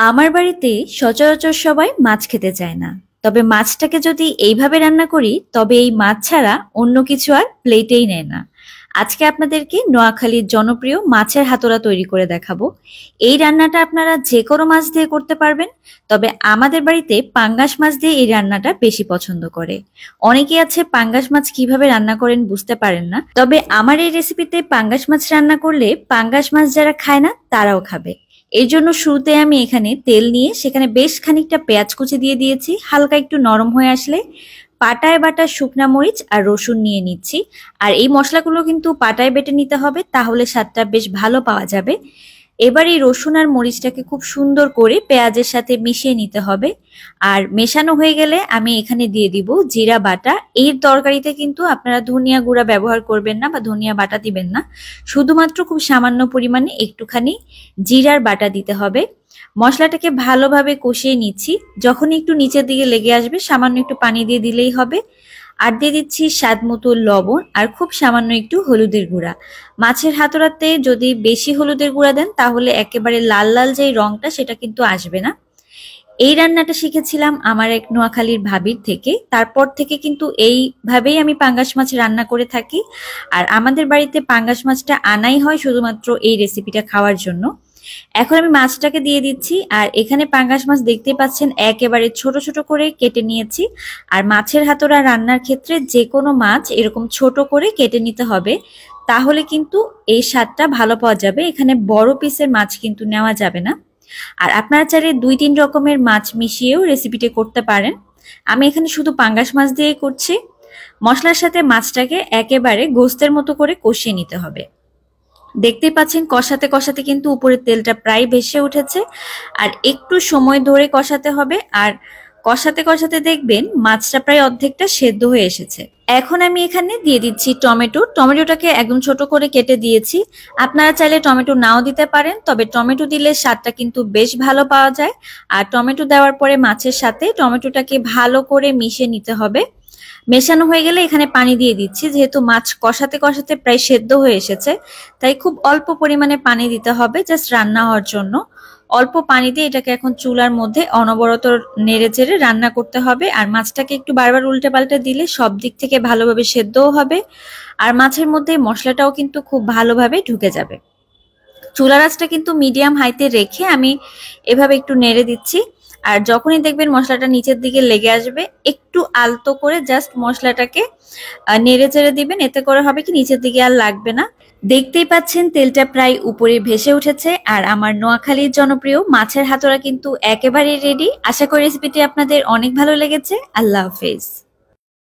আমার বাড়িতে সচরাচর সবাই মাছ খেতে চায় না। তবে মাছটাকে যদি এইভাবে রান্না করি তবে এই মাছ ছাড়া অন্য কিছু আর প্লেটেই নেয় না। আজকে আপনাদেরকে নোয়াখালীর জনপ্রিয় মাছের হাতোড়া তৈরি করে দেখাবো। এই রান্নাটা আপনারা যে কোনো মাছ দিয়ে করতে পারবেন, তবে আমাদের বাড়িতে পাঙ্গাস মাছ দিয়ে এই রান্নাটা বেশি পছন্দ করে। অনেকেই আছে পাঙ্গাস মাছ কিভাবে রান্না করেন বুঝতে পারেন না, তবে আমার এই রেসিপিতে পাঙ্গাস মাছ রান্না করলে পাঙ্গাস মাছ যারা খায় না তারাও খাবে। এই জন্য শুরুতে আমি এখানে তেল নিয়ে সেখানে বেশ খানিকটা পেঁয়াজ কুচি দিয়ে দিয়েছি। হালকা একটু নরম হয়ে আসলে পাটায় বাটা শুকনা মরিচ আর রসুন নিয়ে নিচ্ছি। আর এই মশলাগুলো কিন্তু পাটায় বেটে নিতে হবে, তাহলে স্বাদটা বেশ ভালো পাওয়া যাবে। এবার এই রসুন আর মরিচটাকে খুব সুন্দর করে পেঁয়াজের সাথে মিশিয়ে নিতে হবে। আর মেশানো হয়ে গেলে আমি এখানে দিয়ে দিব জিরা বাটা। এই তরকারিতে কিন্তু আপনারা ধনিয়া গুঁড়া ব্যবহার করবেন না বা ধনিয়া বাটা দিবেন না, শুধুমাত্র খুব সামান্য পরিমাণে একটুখানি জিরার বাটা দিতে হবে। মশলাটাকে ভালোভাবে কষিয়ে নিচ্ছি। যখন একটু নিচের দিকে লেগে আসবে সামান্য একটু পানি দিয়ে দিলেই হবে। আর দিয়ে দিচ্ছি স্বাদ মতো লবণ আর খুব সামান্য একটু হলুদের গুঁড়া। মাছের হাতড়াতে যদি বেশি হলুদের গুঁড়া দেন তাহলে একেবারে লাল লাল যে রংটা সেটা কিন্তু আসবে না। এই রান্নাটা শিখেছিলাম আমার এক নোয়াখালীর ভাবির থেকে। তারপর থেকে কিন্তু এইভাবেই আমি পাঙ্গাস মাছ রান্না করে থাকি। আর আমাদের বাড়িতে পাঙ্গাস মাছটা আনাই হয় শুধুমাত্র এই রেসিপিটা খাওয়ার জন্য। এখন আমি মাছটাকে দিয়ে দিচ্ছি। আর এখানে পাঙ্গাস মাছ দেখতে পাচ্ছেন একেবারে ছোট ছোট করে কেটে নিয়েছি। আর মাছের হাতোড়া রান্নার ক্ষেত্রে যে কোনো মাছ এরকম ছোট করে কেটে নিতে হবে, তাহলে কিন্তু এই স্বাদটা ভালো পাওয়া যাবে। এখানে বড় পিসের মাছ কিন্তু নেওয়া যাবে না। আর আপনারা চাইলে 2-3 রকমের মাছ মিশিয়েও রেসিপিটি করতে পারেন। আমি এখানে শুধু পাঙ্গাস মাছ দিয়ে করছি। মশলার সাথে মাছটাকে একেবারে গোস্তের মতো করে কষিয়ে নিতে হবে। দেখতেই পাচ্ছেন কষাতে কষাতে কিন্তু উপরের তেলটা প্রায় ভেসে উঠেছে। আর একটু সময় ধরে কষাতে হবে। আর কষাতে কষাতে দেখবেন মাছটা প্রায় অর্ধেকটা সেদ্ধ হয়ে এসেছে। এখন আমি এখানে দিয়ে দিচ্ছি টমেটোটাকে একদম ছোট করে কেটে দিয়েছি। আপনারা চাইলে টমেটো নাও দিতে পারেন, তবে টমেটো দিলে স্বাদটা কিন্তু বেশ ভালো পাওয়া যায়। আর টমেটো দেওয়ার পরে মাছের সাথে টমেটোটাকে ভালো করে মিশিয়ে নিতে হবে। মেশানো হয়ে গেলে এখানে পানি দিয়ে দিচ্ছি। যেহেতু মাছ কষাতে কষাতে প্রায় সেদ্ধ হয়ে এসেছে, তাই খুব অল্প পরিমাণে পানি দিতে হবে জাস্ট রান্না হওয়ার জন্য। অল্প পানি দিয়ে এটাকে এখন চুলার মধ্যে অনবরত নেড়ে চেড়ে রান্না করতে হবে। আর মাছটাকে একটু বারবার উল্টে পাল্টে দিলে সব দিক থেকে ভালোভাবে সেদ্ধও হবে। আর মাছের মধ্যে মশলাটাও কিন্তু খুব ভালোভাবে ঢুকে যাবে। চুলার আঁচটা কিন্তু মিডিয়াম হাইতে রেখে আমি এভাবে একটু নেড়ে দিচ্ছি। আর যখনই দেখবেন মশলাটা নিচের দিকে লেগে আসবে, একটু আলতো করে জাস্ট মশলাটাকে নেড়ে চেড়ে দিবেন। এতে করে হবে কি নিচের দিকে আর লাগবে না। দেখতেই পাচ্ছেন তেলটা প্রায় উপরে ভেসে উঠেছে। আর আমার নোয়াখালীর জনপ্রিয় মাছের হাতোড়া কিন্তু একেবারে রেডি। আশা করি রেসিপিটি আপনাদের অনেক ভালো লেগেছে। আল্লাহ হাফেজ।